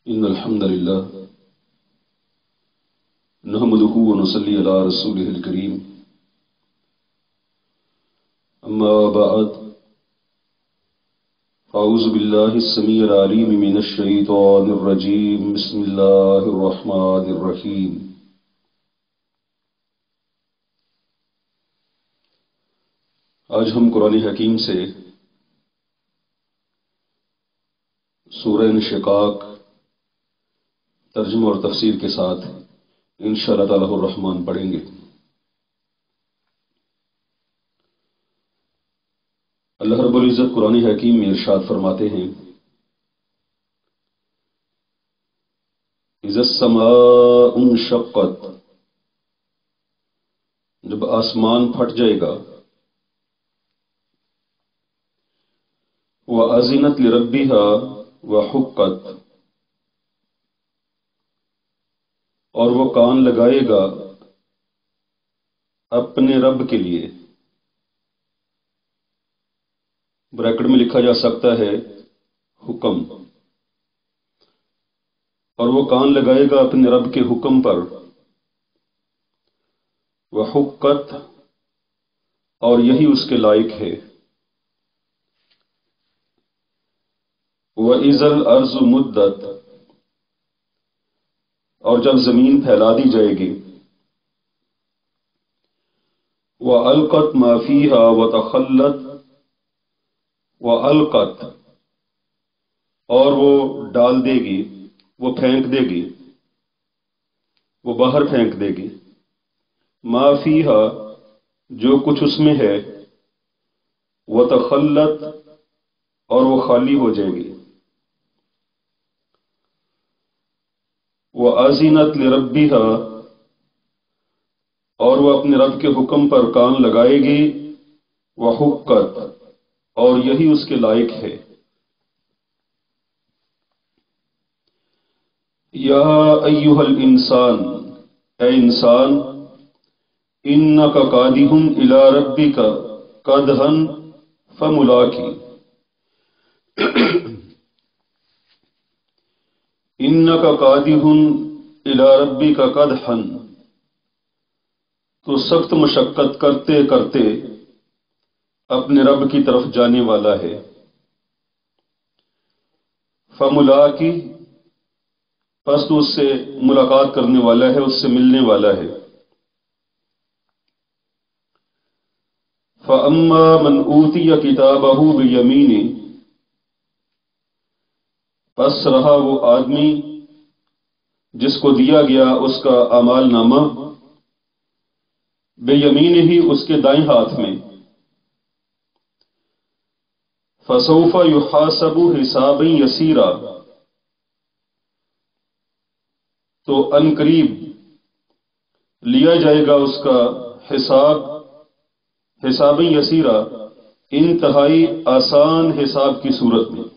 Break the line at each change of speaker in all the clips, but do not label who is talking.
إن الحمد لله نحمده ونصلي على رسوله الكريم أما بعد أعوذ بالله السميع العليم من الشيطان الرجيم بسم الله الرحمن الرحيم آج ہم قرآن حکیم سے سورہ انشقاق ترجمہ اور تفسیر کے ساتھ انشاءاللہ تعالی الرحمن پڑھیں گے۔ اللہ رب العزت قرآن حکیم میں ارشاد فرماتے ہیں اذا السماء انشقت، جب آسمان پھٹ جائے گا، وَأَذِنَتْ لِرَبِّهَا وَحُقَّتْ، اور وہ کان لگائے گا اپنے رب کے لیے۔ بریکٹ میں لکھا جا سکتا ہے حکم، اور وہ کان لگائے گا اپنے رب کے حکم پر۔ وحقت، اور یہی اس کے لائق ہے۔ وَإِذَا الْأَرْضُ مُدَّتْ، اور جب زمین پھیلا دی جائے گی۔ وَأَلْقَتْ مَا فِيهَا وَتَخَلَّتْ، وَأَلْقَتْ، اور وہ ڈال دے گی، وہ پھینک دے گی، وہ باہر پھینک دے گی۔ ما فِيهَا، جو کچھ اس میں ہے۔ وَتَخَلَّتْ، اور وہ خالی ہو جائے گی۔ وَأَذِنَتْ لِرَبِّهَا، اور وہ اپنے رب کے حکم پر کان لگائے گی۔ وَحُقَّتْ، اور یہی اس کے لائق ہے۔ یا ایھا الانسان، اے انسان، انک کادح الی ربک کدحا فملاقی، انک کادح الی ربک کدحا، تو سخت مشقت کرتے کرتے اپنے رب کی طرف جانے والا ہے۔ فملاقی، پس تو اس سے ملاقات کرنے والا ہے، اس سے ملنے والا ہے۔ فَأَمَّا مَنْ أُوتِيَ كِتَابَهُ بِيَمِينِهِ، پس رہا وہ آدمی جس کو دیا گیا اس کا اعمال نامہ، بے یمینہ ہی، اس کے دائیں ہاتھ میں۔ فَسَوْفَ يُحَاسَبُ حِسَابًا يَسِيرًا، تو ان قریب لیا جائے گا اس کا حساب، حسابًا یسیرا، انتہائی آسان حساب کی صورت میں۔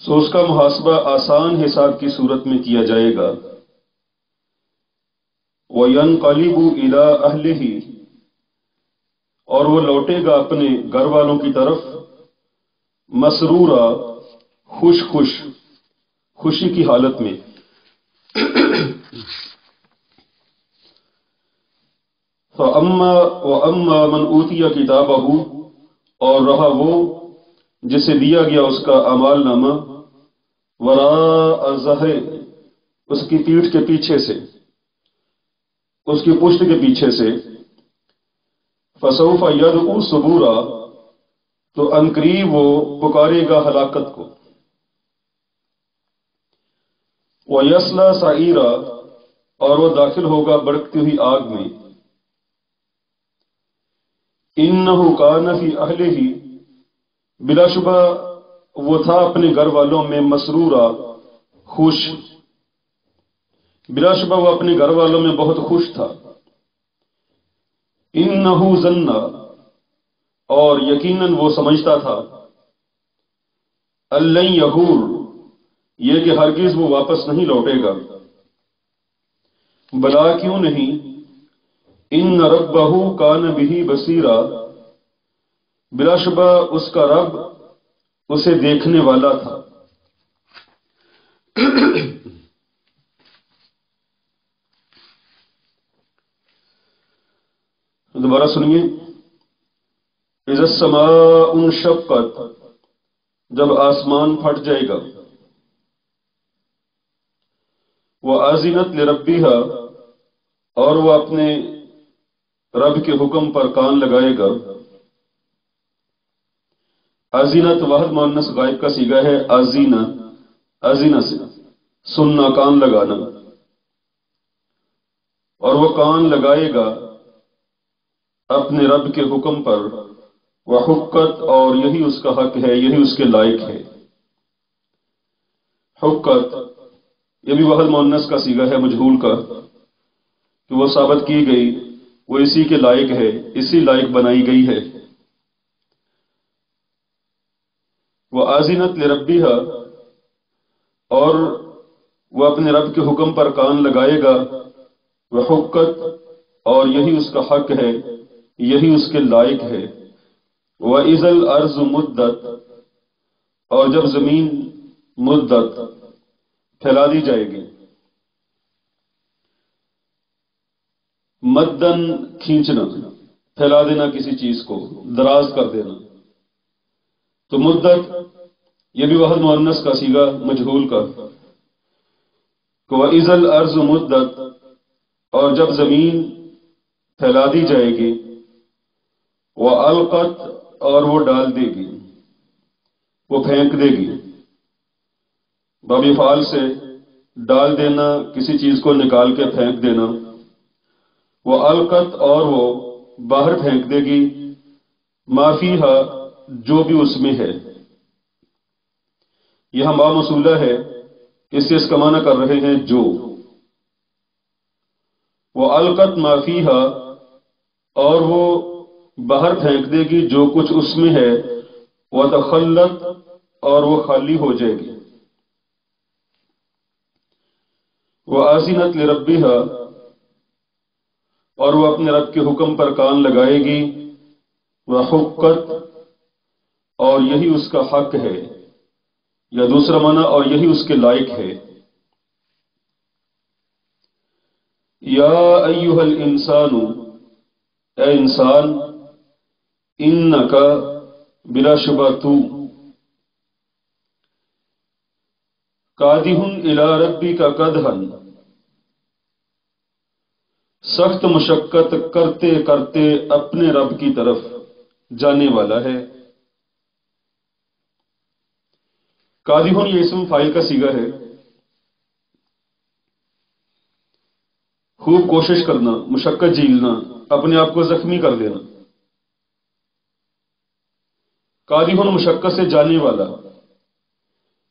سو اس کا محاسبہ آسان حساب کی صورت میں کیا جائے گا۔ وَيَنْقَلِبُ إِلَىٰ أَهْلِهِ، اور وہ لوٹے گا اپنے گھر والوں کی طرف، مسرورا، خوش خوش، خوشی کی حالت میں۔ وَأَمَّا مَنْ أُوتِيَ كِتَابَهُ، اور رہا وہ جسے دیا گیا اس کا اعمال نامہ، وراء ظہرہ، اس کی پیٹھ کے پیچھے سے، اس کی پشت کے پیچھے سے۔ فسوف یدعو ثبورا، تو ان قریب وہ پکارے گا ہلاکت کو۔ ویصلی سعیرا، اور وہ داخل ہوگا بھڑکتی ہوئی آگ میں۔ انہ کان فی اہلہ، بلا شبہ وہ تھا اپنے گھر والوں میں، مسرورا، خوش، بلا شبہ وہ اپنے گھر والوں میں بہت خوش تھا۔ انہ ظن، اور یقیناً وہ سمجھتا تھا، ان لن یحور، یہ کہ ہرگز وہ واپس نہیں لوٹے گا۔ بلا، کیوں نہیں، ان ربہ کان بہ بصیرا، بلا شبہ اس کا رب اسے دیکھنے والا تھا۔ دوبارہ سنیے، اذا السماء انشقت، جب آسمان پھٹ جائے گا، وَأَذِنَتْ لِرَبِّهَا، اور وہ اپنے رب کے حکم پر کان لگائے گا۔ اذنت واحد مؤنث غائب کا صیغہ ہے، اذینہ، اذینہ سے سننا، کان لگانا، اور وہ کان لگائے گا اپنے رب کے حکم پر، وحقت، اور یہی اس کا حق ہے، یہی اس کے لائق ہے۔ حقت یہ بھی واحد مؤنث کا صیغہ ہے مجہول کا، کہ وہ ثابت کی گئی، وہ اسی کے لائق ہے، اسی لائق بنائی گئی ہے۔ وَأَذِنَتْ لِرَبِّهَا، اور وہ اپنے رب کے حکم پر کان لگائے گا، وحقت، اور یہی اس کا حق ہے، یہی اس کے لائق ہے۔ وَإِذَا الْأَرْضُ مُدَّتْ، اور جب زمین مدت پھیلا دی جائے گی، مدن کھینچنا، پھیلا دینا کسی چیز کو، دراز کر دینا، تو مدت یہ بھی واحد مؤنث کا صیغہ مجہول کا، کہ وَإِذَا الْأَرْضُ مُدَّتْ، اور جب زمین پھیلا دی جائے گی، وَأَلْقَتْ، اور وہ ڈال دے گی، وہ پھینک دے گی، باب فعال سے ڈال دینا، کسی چیز کو نکال کے پھینک دینا۔ وَأَلْقَتْ، اور وہ باہر پھینک دے گی، مَا فِيهَا، جو بھی اس میں ہے۔ یہاں ما موصولہ ہے، اس سے اس کا معنی کر رہے ہیں جو۔ وَأَلْقَتْ مَا فِيهَا، اور وہ باہر پھینک دے گی جو کچھ اس میں ہے، وَتَخَلَّتْ، اور وہ خالی ہو جائے گی۔ وَأَذِنَتْ لِرَبِّهَا، اور وہ اپنے رب کے حکم پر کان لگائے گی، وَحُقَّتْ، اور یہی اس کا حق ہے، یا دوسرا معنی اور یہی اس کے لائق ہے۔ یا ایھا الانسان، اے انسان، انک، بلا شبہ تو، قادح الی ربک قدحا، سخت مشقت کرتے کرتے اپنے رب کی طرف جانے والا ہے۔ قادح یہ اسم فاعل کا صیغہ ہے، خوب کوشش کرنا، مشقت جھیلنا، اپنے آپ کو زخمی کر دینا۔ قادح مشقت سے جانے والا،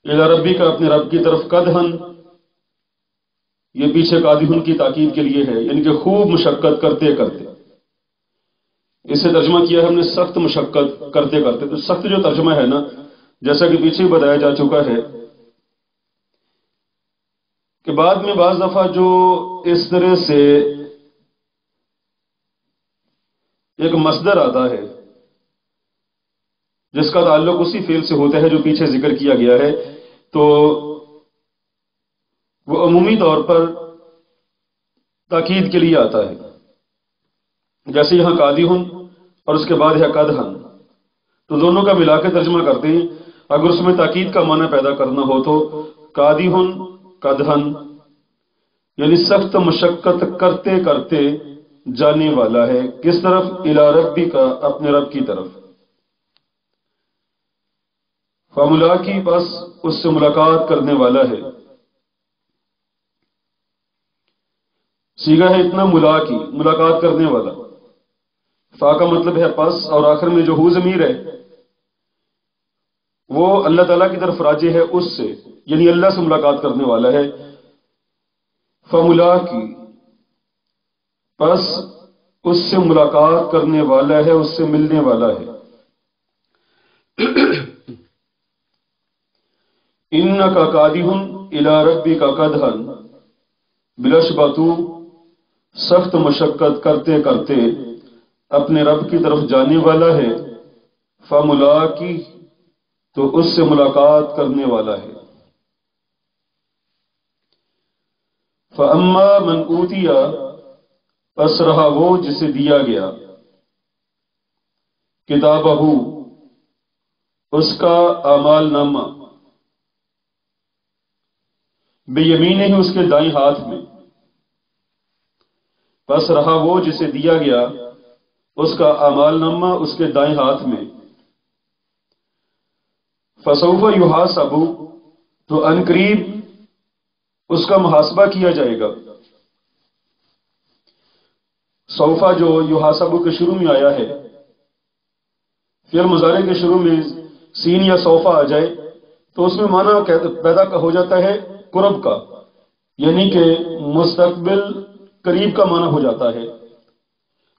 الی ربی کا اپنے رب کی طرف، قدحن یہ پیچھے قادح کی تاکید کے لیے ہے، یعنی کہ خوب مشقت کرتے کرتے۔ اس سے ترجمہ کیا ہے ہم نے سخت مشقت کرتے کرتے، تو سخت جو ترجمہ ہے نا، جیسا کہ پیچھے بتایا جا چکا ہے کہ بعد میں بعض دفعہ جو اس طرح سے ایک مصدر آتا ہے جس کا تعلق اسی فعل سے ہوتا ہے جو پیچھے ذکر کیا گیا ہے، تو وہ عمومی طور پر تاکید کے لیے آتا ہے، جیسے یہاں قادح اور اس کے بعد ہے قدحن، تو دونوں کا ملا کے ترجمہ کرتے ہیں۔ اگر اس میں تاکید کا معنی پیدا کرنا ہو تو قادح قدحن، یعنی سخت مشقت کرتے کرتے جانے والا ہے، کس طرف؟ الی ربی کا، اپنے رب کی طرف۔ فملاقی، بس اس سے ملاقات کرنے والا ہے۔ صیغہ ہے اتنا ملاقی، ملاقات کرنے والا۔ فا کا مطلب ہے پس، اور آخر میں جو ہو ضمیر ہے وہ اللہ تعالیٰ کی طرف راجع ہے، اس سے، یعنی اللہ سے ملاقات کرنے والا ہے۔ فملاقی، پس اس سے ملاقات کرنے والا ہے، اس سے ملنے والا ہے۔ انک قادح الی ربک قدحا، بلا شبہ تو سخت مشقت کرتے کرتے اپنے رب کی طرف جانے والا ہے۔ فملاقی، تو اس سے ملاقات کرنے والا ہے۔ فَأَمَّا مَنْ أُوتِيَ، پس رہا وہ جسے دیا گیا، کتابہ، اس کا اعمال نامہ، بیمینہ، اس کے دائیں ہاتھ میں، پس رہا وہ جسے دیا گیا اس کا اعمال نامہ اس کے دائیں ہاتھ میں، فسوف یحاسب، تو عنقریب اس کا محاسبہ کیا جائے گا۔ سوفا جو یحاسب کے شروع میں آیا ہے، فعل مضارع کے شروع میں سین یا سوفا آ جائے تو اس میں معنی پیدا ہو جاتا ہے قرب کا، یعنی کہ مستقبل قریب کا معنی ہو جاتا ہے۔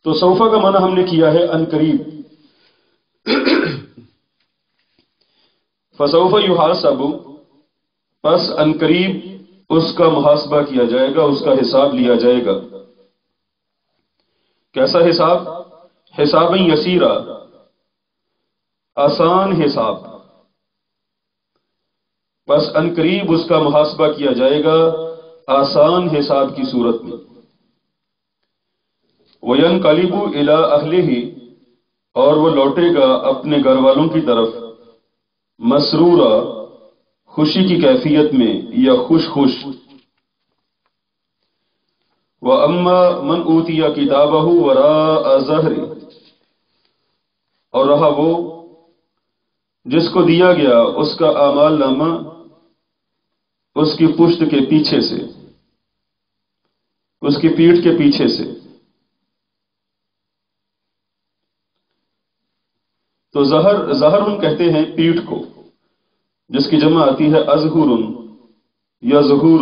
تو سوفا کا معنی ہم نے کیا ہے ان قریب۔ فسوف یحاسب، پس ان قریب اس کا محاسبہ کیا جائے گا، اس کا حساب لیا جائے گا۔ کیسا حساب؟ حساب یسیرا، آسان حساب۔ بس ان قریب اس کا محاسبہ کیا جائے گا آسان حساب کی صورت میں۔ وَيَنْقَلِبُ إِلَىٰ أَهْلِهِ، اور وہ لوٹے گا اپنے گھر والوں کی طرف، مسرورا، خوشی کی کیفیت میں یا خوش خوش۔ وَأَمَّا مَنْ أُوتِيَ كِتَابَهُ وَرَاءَ ظَهْرِهِ، اور رہا وہ جس کو دیا گیا اس کا اعمال نامہ اس کی پشت کے پیچھے سے، اس کی پیٹھ کے پیچھے سے۔ تو ظہر کہتے ہیں پیٹھ کو، جس کی جمع آتی ہے ازہر یا ظہور۔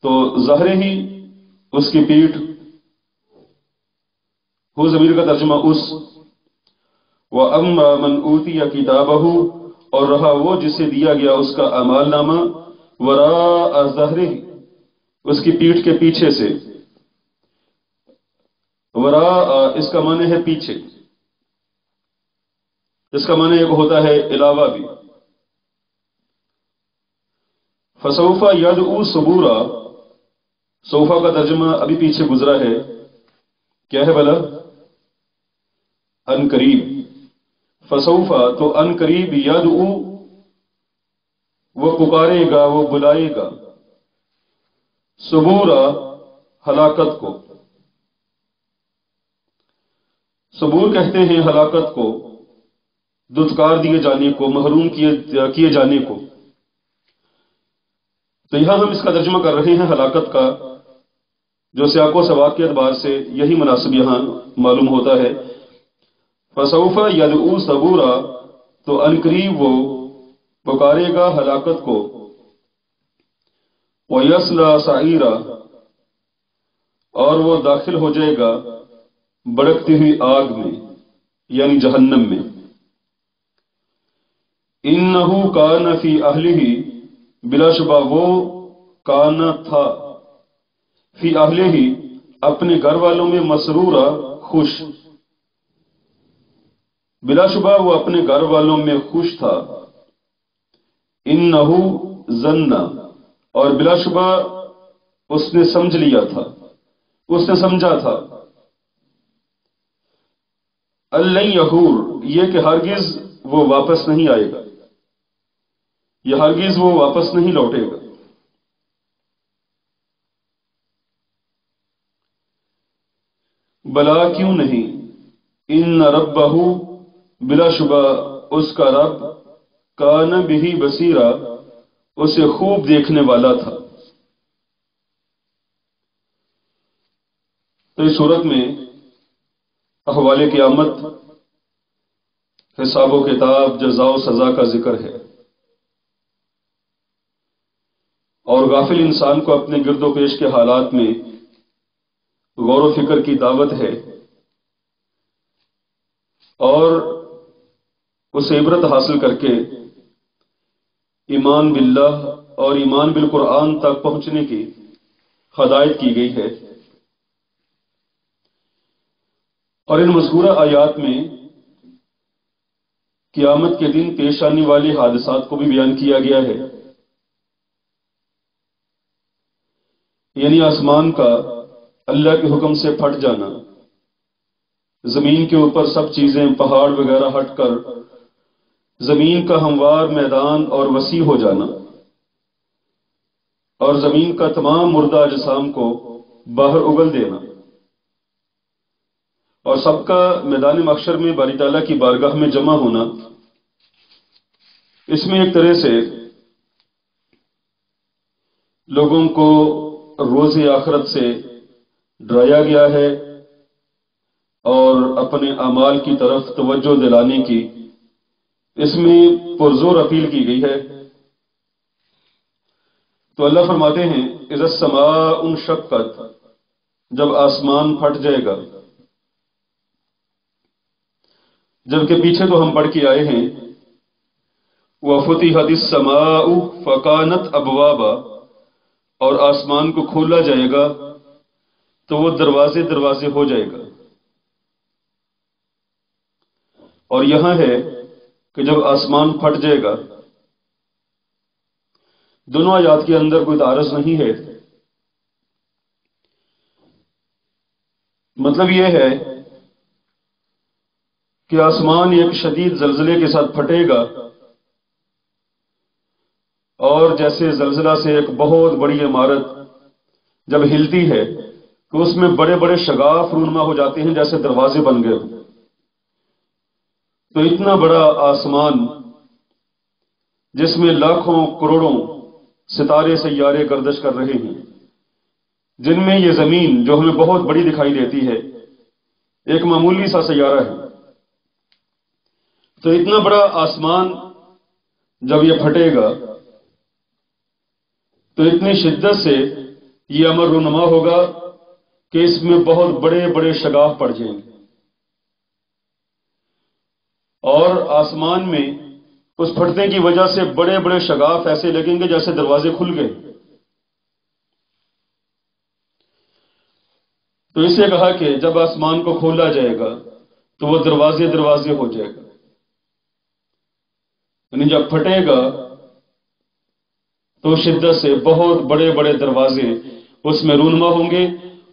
تو ظہر ہی اس کی پیٹھ، ہو ضمیر کا ترجمہ اس۔ وَأَمَّا مَنْ أُوتِيَ كِتَابَهُ، اور رہا وہ جسے دیا گیا اس کا اعمال نامہ، وَرَاءَ ظَهْرِهِ، اس کی پیٹھ کے پیچھے سے۔ وراء اس کا معنی ہے پیچھے، اس کا معنی ایک ہوتا ہے علاوہ بھی۔ فسوف یدعو ثبورا، سوفا کا ترجمہ ابھی پیچھے گزرا ہے، کیا ہے بلا؟ ان قریب۔ فسوفا تو ان قریب، یدعو وہ پکارے گا، وہ بلائے گا، ثبورا ہلاکت کو۔ ثبور کہتے ہیں ہلاکت کو، دتکار دیے جانے کو، محروم کیے جانے کو۔ تو یہاں ہم اس کا ترجمہ کر رہے ہیں ہلاکت کا، جو سیاق و سباق کے اعتبار سے یہی مناسب یہاں معلوم ہوتا ہے۔ فسوف یدعو ثبورا، تو عنقریب وہ پکارے گا ہلاکت کو، وَيَصْلَىٰ سَعِيرًا، اور وہ داخل ہو جائے گا بڑکتی ہوئی آگ میں، یعنی جہنم میں۔ إِنَّهُ كَانَ فِي أَهْلِهِ، بلا شبہ وہ کان تھا، فی اہلہ اپنے گھر والوں میں، مسرورا خوش، بلا شبہ وہ اپنے گھر والوں میں خوش تھا۔ انہو ظن، اور بلا شبہ اس نے سمجھ لیا تھا، اس نے سمجھا تھا، اللن یحور، یہ کہ ہرگز وہ واپس نہیں آئے گا، یا ہرگز وہ واپس نہیں لوٹے گا۔ بلا کیوں نہیں، ان ربہ، بلا شبہ اس کا رب، کان بہ بصیرا، اسے خوب دیکھنے والا تھا۔ تو اس صورت میں احوال قیامت، حساب و کتاب، جزا و سزا کا ذکر ہے، اور غافل انسان کو اپنے گرد و پیش کے حالات میں غور و فکر کی دعوت ہے، اور اس عبرت حاصل کر کے ایمان باللہ اور ایمان بالقرآن تک پہنچنے کی ہدایت کی گئی ہے۔ اور ان مذکورہ آیات میں قیامت کے دن پیش آنے والے حادثات کو بھی بیان کیا گیا ہے، یعنی آسمان کا اللہ کے حکم سے پھٹ جانا، زمین کے اوپر سب چیزیں پہاڑ وغیرہ ہٹ کر زمین کا ہموار میدان اور وسیع ہو جانا، اور زمین کا تمام مردہ اجسام کو باہر اگل دینا، اور سب کا میدان محشر میں باری تعالیٰ کی بارگاہ میں جمع ہونا، اس میں ایک طرح سے لوگوں کو روز آخرت سے ڈرایا گیا ہے اور اپنے اعمال کی طرف توجہ دلانے کی اس میں پرزور اپیل کی گئی ہے۔ تو اللہ فرماتے ہیں اذا السماء انشقت، جب آسمان پھٹ جائے گا، جبکہ پیچھے تو ہم پڑھ کے آئے ہیں وَفُتِحَتِ السَّمَاءُ فَكَانَتْ أَبْوَابًا، اور آسمان کو کھولا جائے گا تو وہ دروازے دروازے ہو جائے گا، اور یہاں ہے کہ جب آسمان پھٹ جائے گا، دونوں آیات کے اندر کوئی تعارض نہیں ہے، مطلب یہ ہے کہ آسمان ایک شدید زلزلے کے ساتھ پھٹے گا، اور جیسے زلزلہ سے ایک بہت بڑی عمارت جب ہلتی ہے تو اس میں بڑے بڑے شگاف رونما ہو جاتے ہیں جیسے دروازے بن گئے ہوں، تو اتنا بڑا آسمان جس میں لاکھوں کروڑوں ستارے سیارے گردش کر رہے ہیں، جن میں یہ زمین جو ہمیں بہت بڑی دکھائی دیتی ہے ایک معمولی سا سیارہ ہے، تو اتنا بڑا آسمان جب یہ پھٹے گا تو اتنی شدت سے یہ امر رونما ہوگا کہ اس میں بہت بڑے بڑے شگاف پڑ جائیں گے، اور آسمان میں اس پھٹنے کی وجہ سے بڑے بڑے شگاف ایسے لگیں گے جیسے دروازے کھل گئے۔ تو اس سے کہا کہ جب آسمان کو کھولا جائے گا تو وہ دروازے دروازے ہو جائے گا، یعنی جب پھٹے گا تو شدت سے بہت بڑے بڑے دروازے اس میں رونما ہوں گے،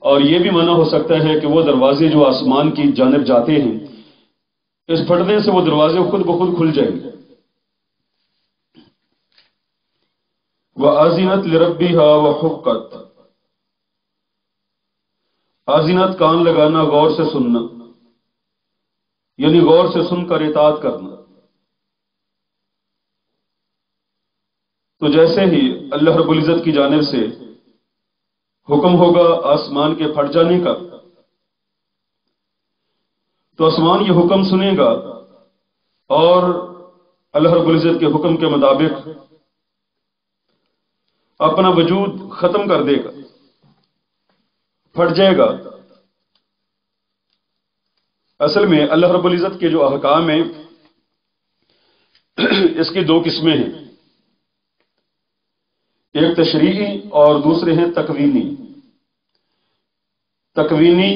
اور یہ بھی مانا ہو سکتا ہے کہ وہ دروازے جو آسمان کی جانب جاتے ہیں اس پھٹنے سے وہ دروازے خود بخود کھل جائیں گے۔ وَأَذِنَتْ لِرَبِّهَا وَحُقَّتْ، آذنت کان لگانا، غور سے سننا، یعنی غور سے سن کر اطاعت کرنا۔ تو جیسے ہی اللہ رب العزت کی جانب سے حکم ہوگا آسمان کے پھٹ جانے کا تو آسمان یہ حکم سنے گا اور اللہ رب العزت کے حکم کے مطابق اپنا وجود ختم کر دے گا، پھٹ جائے گا۔ اصل میں اللہ رب العزت کے جو احکام ہیں اس کی دو قسمیں ہیں، ایک تشریعی اور دوسرے ہیں تکوینی۔ تکوینی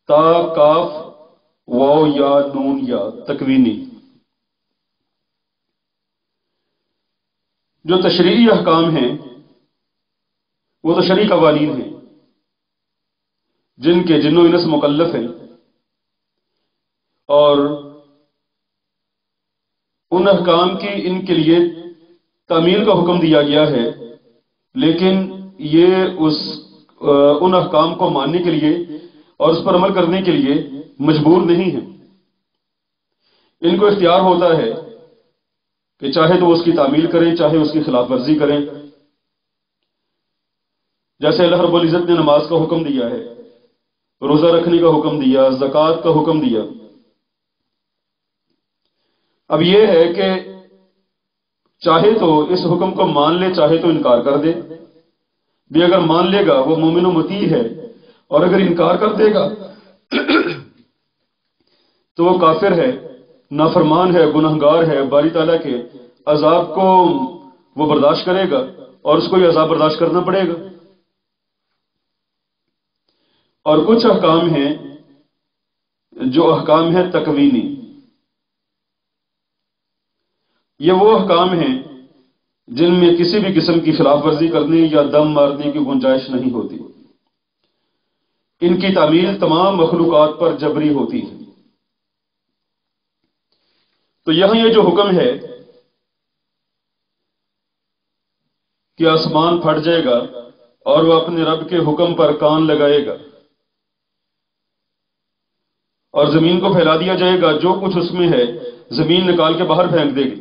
تا کاف واو یا نون یا، تکوینی۔ جو تشریعی احکام ہیں وہ تو شرعی قوانین ہیں جن کے جن و انس مکلف ہیں، اور ان احکام کی ان کے لیے تعمیل کا حکم دیا گیا ہے، لیکن یہ ان احکام کو ماننے کے لیے اور اس پر عمل کرنے کے لیے مجبور نہیں ہیں، ان کو اختیار ہوتا ہے کہ چاہے تو اس کی تعمیل کریں چاہے اس کی خلاف ورزی کریں۔ جیسے اللہ رب العزت نے نماز کا حکم دیا ہے، روزہ رکھنے کا حکم دیا، زکوٰۃ کا حکم دیا۔ اب یہ ہے کہ چاہے تو اس حکم کو مان لے چاہے تو انکار کر دے، بھی اگر مان لے گا وہ مومن و مطیع ہے، اور اگر انکار کر دے گا تو وہ کافر ہے، نافرمان ہے، گنہگار ہے، باری تعالیٰ کے عذاب کو وہ برداشت کرے گا اور اس کو یہ عذاب برداشت کرنا پڑے گا۔ اور کچھ احکام ہیں جو احکام ہیں تکوینی، یہ وہ احکام ہیں جن میں کسی بھی قسم کی خلاف ورزی کرنے یا دم مارنے کی گنجائش نہیں ہوتی۔ ان کی تعمیل تمام مخلوقات پر جبری ہوتی ہے۔ تو یہاں یہ جو حکم ہے کہ آسمان پھٹ جائے گا اور وہ اپنے رب کے حکم پر کان لگائے گا اور زمین کو پھیلا دیا جائے گا، جو کچھ اس میں ہے زمین نکال کے باہر پھینک دے گی،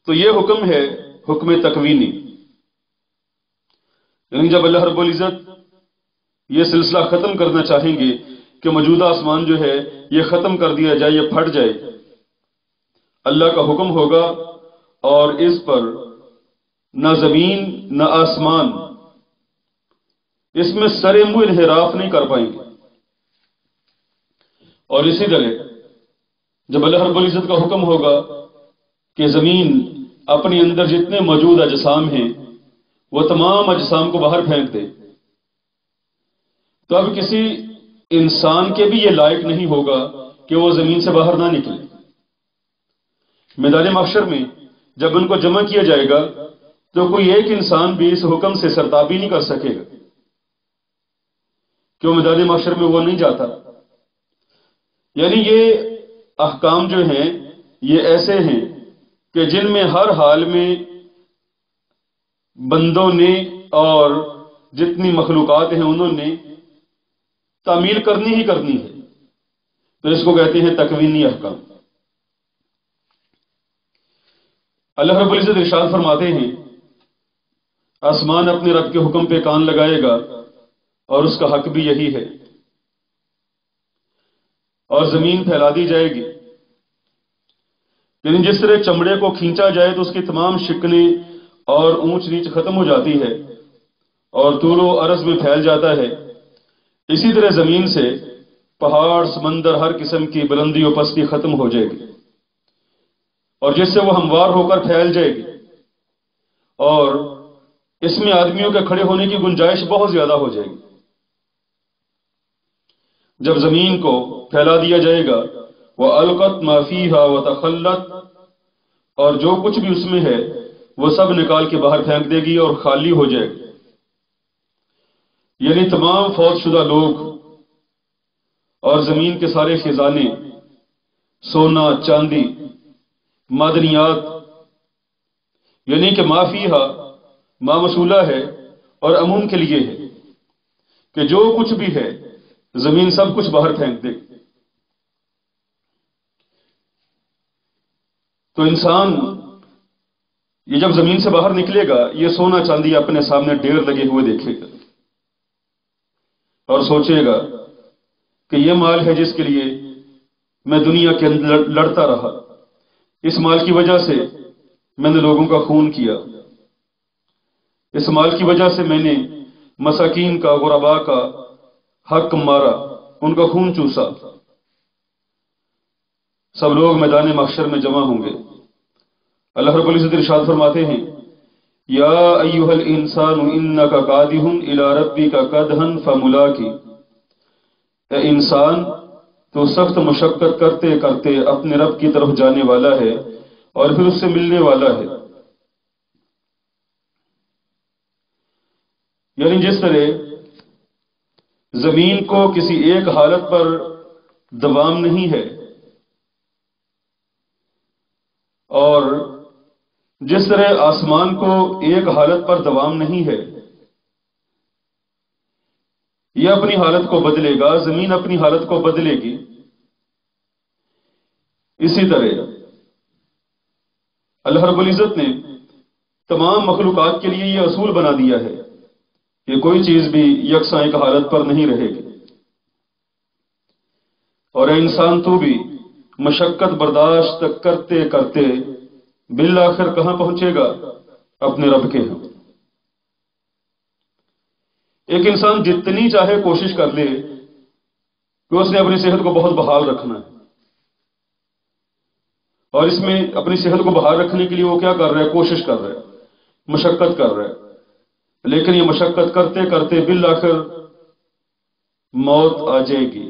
تو یہ حکم ہے حکم تکوینی۔ یعنی جب اللہ رب العزت یہ سلسلہ ختم کرنا چاہیں گے کہ موجودہ آسمان جو ہے یہ ختم کر دیا جائے، یہ پھٹ جائے، اللہ کا حکم ہوگا اور اس پر نہ زمین نہ آسمان اس میں سر منہ انحراف نہیں کر پائیں گے۔ اور اسی طرح جب اللہ رب العزت کا حکم ہوگا کہ زمین اپنی اندر جتنے موجود اجسام ہیں وہ تمام اجسام کو باہر پھینک دے، تو اب کسی انسان کے بھی یہ لائق نہیں ہوگا کہ وہ زمین سے باہر نہ نکلے۔ میدان محشر میں جب ان کو جمع کیا جائے گا تو کوئی ایک انسان بھی اس حکم سے سرتابی نہیں کر سکے گا، کیوں میدان محشر میں وہ نہیں جاتا۔ یعنی یہ احکام جو ہیں یہ ایسے ہیں کہ جن میں ہر حال میں بندوں نے اور جتنی مخلوقات ہیں انہوں نے تعمیل کرنی ہی کرنی ہے، تو اس کو کہتے ہیں تکوینی احکام۔ اللہ رب العزت ارشاد فرماتے ہیں آسمان اپنے رب کے حکم پہ کان لگائے گا اور اس کا حق بھی یہی ہے، اور زمین پھیلا دی جائے گی۔ یعنی جس طرح چمڑے کو کھینچا جائے تو اس کی تمام شکنیں اور اونچ نیچ ختم ہو جاتی ہے اور طول و عرض میں پھیل جاتا ہے، اسی طرح زمین سے پہاڑ، سمندر، ہر قسم کی بلندی و پستی ختم ہو جائے گی، اور جس سے وہ ہموار ہو کر پھیل جائے گی، اور اس میں آدمیوں کے کھڑے ہونے کی گنجائش بہت زیادہ ہو جائے گی۔ جب زمین کو پھیلا دیا جائے گا وَأَلْقَتْ مَا فِيهَا وَتَخَلَّتْ، اور جو کچھ بھی اس میں ہے وہ سب نکال کے باہر پھینک دے گی اور خالی ہو جائے گی۔ یعنی تمام فوت شدہ لوگ اور زمین کے سارے خزانے، سونا، چاندی، معدنیات، یعنی کہ ما فیہا ما موصولہ ہے اور عموم کے لیے ہے کہ جو کچھ بھی ہے زمین سب کچھ باہر پھینک دے گی۔ تو انسان یہ جب زمین سے باہر نکلے گا یہ سونا چاندی اپنے سامنے ڈھیر لگے ہوئے دیکھے گا اور سوچے گا کہ یہ مال ہے جس کے لیے میں دنیا کے اندر لڑتا رہا، اس مال کی وجہ سے میں نے لوگوں کا خون کیا، اس مال کی وجہ سے میں نے مساکین کا، غرباء کا حق مارا، ان کا خون چوسا۔ سب لوگ میدان محشر میں جمع ہوں گے۔ اللہ رب العزت ارشاد فرماتے ہیں یا ایھا الانسان انک کادح الی ربک کدحا فملاقی، اے انسان تو سخت مشقت کرتے کرتے اپنے رب کی طرف جانے والا ہے اور پھر اس سے ملنے والا ہے۔ یعنی جس طرح زمین کو کسی ایک حالت پر دوام نہیں ہے اور جس طرح آسمان کو ایک حالت پر دوام نہیں ہے، یہ اپنی حالت کو بدلے گا، زمین اپنی حالت کو بدلے گی، اسی طرح اللہ رب العزت نے تمام مخلوقات کے لیے یہ اصول بنا دیا ہے کہ کوئی چیز بھی یکساں ایک حالت پر نہیں رہے گی، اور اے انسان تو بھی مشقت برداشت کرتے کرتے بالآخر کہاں پہنچے گا؟ اپنے رب کے ہاں۔ ایک انسان جتنی چاہے کوشش کر لے کہ اس نے اپنی صحت کو بہت بحال رکھنا ہے، اور اس میں اپنی صحت کو بحال رکھنے کے لیے وہ کیا کر رہا ہے؟ کوشش کر رہا ہے، مشقت کر رہا ہے، لیکن یہ مشقت کرتے کرتے بالآخر موت آ جائے گی۔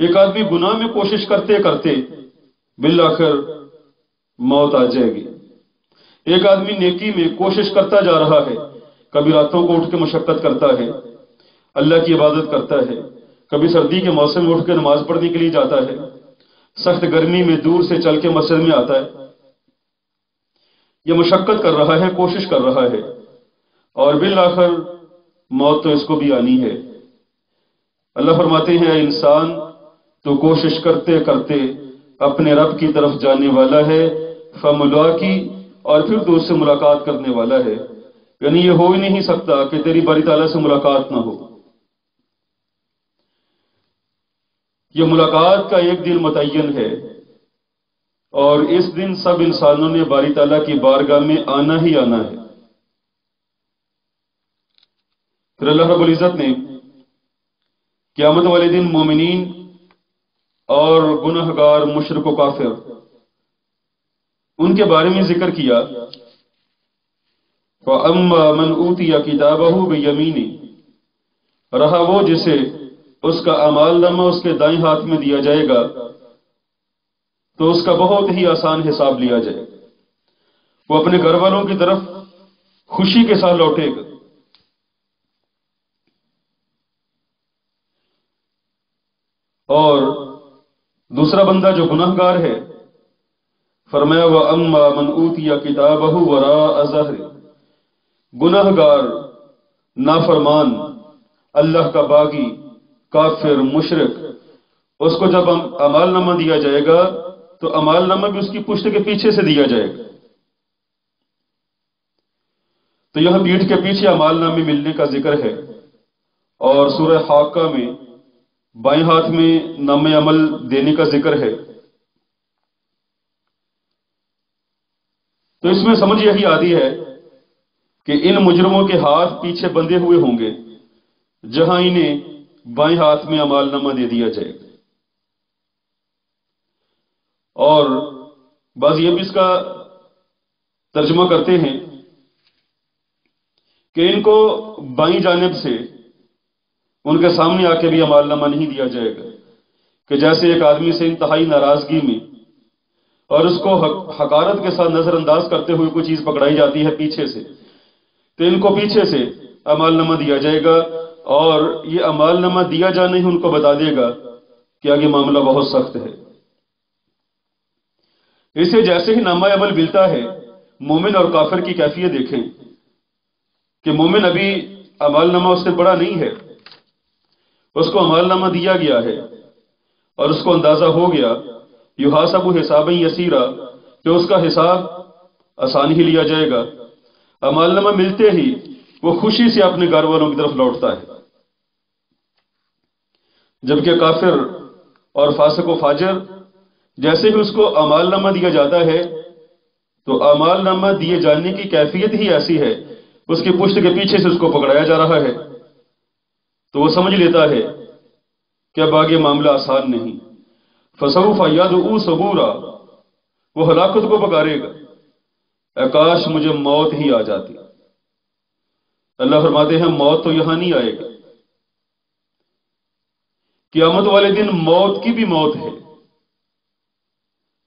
ایک آدمی گناہ میں کوشش کرتے کرتے بالآخر موت آ جائے گی. ایک آدمی نیکی میں کوشش کرتا جا رہا ہے، کبھی راتوں کو اٹھ کے مشقت کرتا ہے، اللہ کی عبادت کرتا ہے، کبھی سردی کے موسم میں اٹھ کے نماز پڑھنے کے لیے جاتا ہے، سخت گرمی میں دور سے چل کے مسجد میں آتا ہے. یہ مشقت کر رہا ہے، کوشش کر رہا ہے، اور بالآخر موت تو اس کو بھی آنی ہے. اللہ فرماتے ہیں، اے انسان تو کوشش کرتے کرتے اپنے رب کی طرف جانے والا ہے، فملاقی، اور پھر تو اس سے ملاقات کرنے والا ہے. یعنی یہ ہو ہی نہیں سکتا کہ تیری باری تعالیٰ سے ملاقات نہ ہو. یہ ملاقات کا ایک دن متعین ہے، اور اس دن سب انسانوں نے باری تعالیٰ کی بارگاہ میں آنا ہی آنا ہے. پھر اللہ رب العزت نے قیامت والے دن مومنین اور گنہگار مشرک و کافر ان کے بارے میں ذکر کیا. فَأَمَّا مَنْ أُوتِيَ كِتَابَهُ بِيَمِينِهِ، رہا وہ جسے اس کا اعمال نامہ اس کے دائیں ہاتھ میں دیا جائے گا تو اس کا بہت ہی آسان حساب لیا جائے گا. وہ اپنے گھر والوں کی طرف خوشی کے ساتھ لوٹے گا. اور دوسرا بندہ جو گناہگار ہے، فرمایا وَأَمَّا مَنْ أُوتِيَ كِتَابَهُ وَرَاءَ ظَهْرِهِ، گناہگار، نافرمان، اللہ کا باغی، کافر، مشرک، اس کو جب اعمال نامہ دیا جائے گا تو اعمال نامہ بھی اس کی پشت کے پیچھے سے دیا جائے گا. تو یہاں پیٹھ کے پیچھے اعمال نامے ملنے کا ذکر ہے، اور سورہ حاقہ میں بائیں ہاتھ میں نام عمل دینے کا ذکر ہے. تو اس میں سمجھ یہی آتی ہے کہ ان مجرموں کے ہاتھ پیچھے بندھے ہوئے ہوں گے جہاں انہیں بائیں ہاتھ میں اعمال نامہ دے دیا جائے گا. اور بعض یہ بھی اس کا ترجمہ کرتے ہیں کہ ان کو بائیں جانب سے ان کے سامنے آ کے بھی اعمال نامہ نہیں دیا جائے گا، کہ جیسے ایک آدمی سے انتہائی ناراضگی میں اور اس کو حقارت کے ساتھ نظر انداز کرتے ہوئے کوئی چیز پکڑائی جاتی ہے پیچھے سے، تو ان کو پیچھے سے اعمال نامہ دیا جائے گا، اور یہ اعمال نامہ دیا جانا ہی ان کو بتا دے گا کہ آگے معاملہ بہت سخت ہے. اسے جیسے ہی نامہ عمل ملتا ہے، مومن اور کافر کی کیفیت دیکھیں کہ مومن ابھی اعمال نامہ اس سے بڑا نہیں ہے، اس کو اعمال نامہ دیا گیا ہے اور اس کو اندازہ ہو گیا یحاسب حسابا یسیرا کہ اس کا حساب آسان ہی لیا جائے گا. اعمال نامہ ملتے ہی وہ خوشی سے اپنے گھر والوں کی طرف لوٹتا ہے. جبکہ کافر اور فاسق و فاجر جیسے ہی اس کو اعمال نامہ دیا جاتا ہے تو اعمال نامہ دیے جانے کی کیفیت ہی ایسی ہے، اس کی پشت کے پیچھے سے اس کو پکڑایا جا رہا ہے، تو وہ سمجھ لیتا ہے کہ اب آگے معاملہ آسان نہیں. فَسَوْفَ يَدْعُو ثُبُورًا، وہ ہلاکت کو پکارے گا، اے کاش مجھے موت ہی آ جاتی. اللہ فرماتے ہیں موت تو یہاں نہیں آئے گا، قیامت والے دن موت کی بھی موت ہے،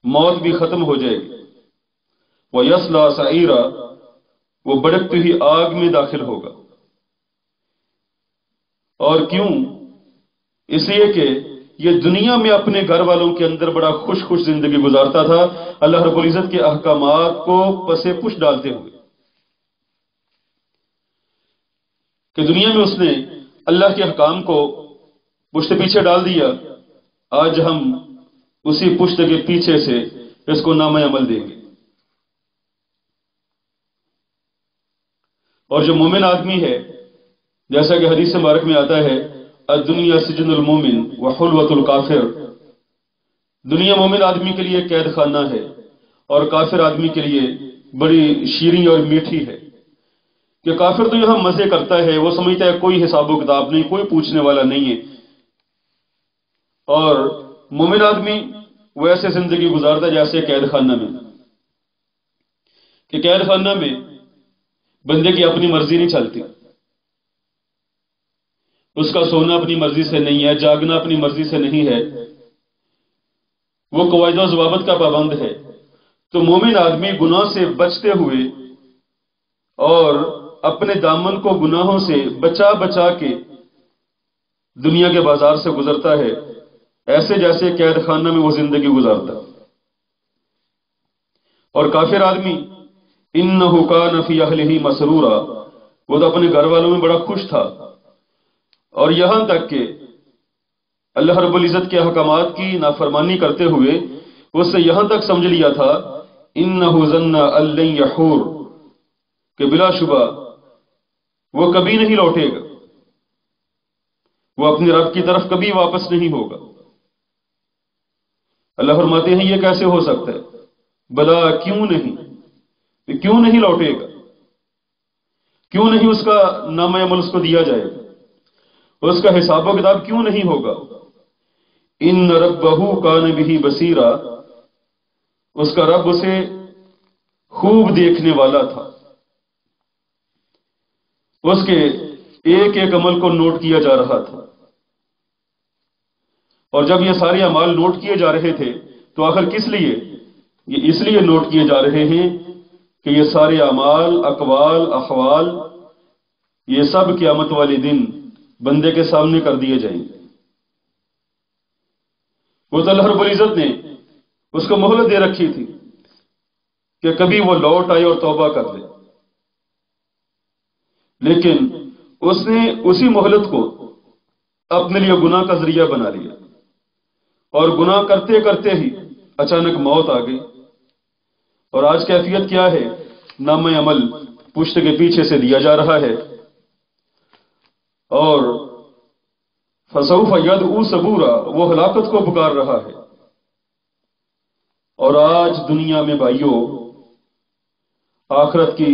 موت بھی ختم ہو جائے گی. وَيَصْلَىٰ سَعِيرًا، وہ بڑکتی ہوئی آگ میں داخل ہوگا. اور کیوں؟ اس لیے کہ یہ دنیا میں اپنے گھر والوں کے اندر بڑا خوش خوش زندگی گزارتا تھا، اللہ رب العزت کے احکامات کو پسے پش ڈالتے ہوئے، کہ دنیا میں اس نے اللہ کے احکام کو پشت پیچھے ڈال دیا. آج ہم اسی پشت کے پیچھے سے اس کو نامہ عمل دیں گے. اور جو مومن آدمی ہے، جیسا کہ حدیث مبارک میں آتا ہے الدنیا سجن المومن وحلوۃ الکافر، دنیا مومن آدمی کے لیے قید خانہ ہے اور کافر آدمی کے لیے بڑی شیریں اور میٹھی ہے. کہ کافر تو یہاں مزے کرتا ہے، وہ سمجھتا ہے کوئی حساب و کتاب نہیں، کوئی پوچھنے والا نہیں ہے، اور مومن آدمی وہ ایسے زندگی گزارتا جیسے قید خانہ میں، کہ قید خانہ میں بندے کی اپنی مرضی نہیں چلتی. اس کا سونا اپنی مرضی سے نہیں ہے، جاگنا اپنی مرضی سے نہیں ہے، وہ قواعد و ضوابط کا پابند ہے، تو مومن آدمی گناہ سے بچتے ہوئے اور اپنے دامن کو گناہوں سے بچا بچا کے دنیا کے بازار سے گزرتا ہے، ایسے جیسے قید خانہ میں وہ زندگی گزارتا۔ اور کافر آدمی انہ کان فی اہلہ مسرورا، وہ تو اپنے گھر والوں میں بڑا خوش تھا، اور یہاں تک کہ اللہ رب العزت کے احکامات کی نافرمانی کرتے ہوئے اس سے یہاں تک سمجھ لیا تھا انہ ظن ان لن یحور، کہ بلا شبہ وہ کبھی نہیں لوٹے گا، وہ اپنے رب کی طرف کبھی واپس نہیں ہوگا۔ اللہ فرماتے ہیں یہ کیسے ہو سکتا ہے؟ بلا کیوں نہیں، کیوں نہیں لوٹے گا، کیوں نہیں اس کا نام عمل اس کو دیا جائے گا، اس کا حساب و کتاب کیوں نہیں ہوگا؟ ان ربہ کان بہ بصیرا، اس کا رب اسے خوب دیکھنے والا تھا، اس کے ایک ایک عمل کو نوٹ کیا جا رہا تھا۔ اور جب یہ سارے اعمال نوٹ کیے جا رہے تھے تو آخر کس لیے؟ یہ اس لیے نوٹ کیے جا رہے ہیں کہ یہ سارے اعمال، اقوال، احوال، یہ سب قیامت والے دن بندے کے سامنے کر دیے جائیں گے۔ وہ تو اللہ رب العزت نے اس کو مہلت دے رکھی تھی کہ کبھی وہ لوٹ آئے اور توبہ کر لے، لیکن اس نے اسی مہلت کو اپنے لیے گناہ کا ذریعہ بنا لیا، اور گناہ کرتے کرتے ہی اچانک موت آ گئی۔ اور آج کیفیت کیا ہے؟ نام عمل پشت کے پیچھے سے دیا جا رہا ہے، اور فسوف یدعو ثبورا، وہ ہلاکت کو پکار رہا ہے۔ اور آج دنیا میں بھائیوں آخرت کی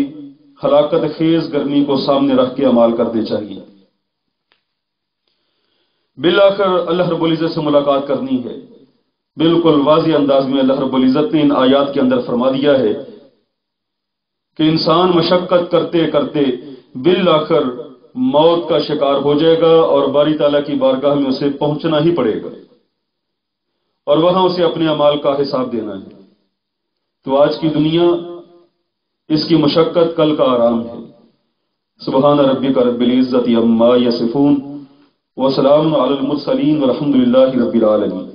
ہلاکت خیز گرمی کو سامنے رکھ کے عمال کرنے چاہیے۔ بالآخر اللہ رب العزت سے ملاقات کرنی ہے۔ بالکل واضح انداز میں اللہ رب العزت نے ان آیات کے اندر فرما دیا ہے کہ انسان مشقت کرتے کرتے بالآخر موت کا شکار ہو جائے گا، اور باری تعالیٰ کی بارگاہ میں اسے پہنچنا ہی پڑے گا، اور وہاں اسے اپنے اعمال کا حساب دینا ہے۔ تو آج کی دنیا، اس کی مشقت کل کا آرام ہے۔ سبحان ربک رب العزت عما یصفون وسلام علی المرسلین والحمد للہ رب العالمین۔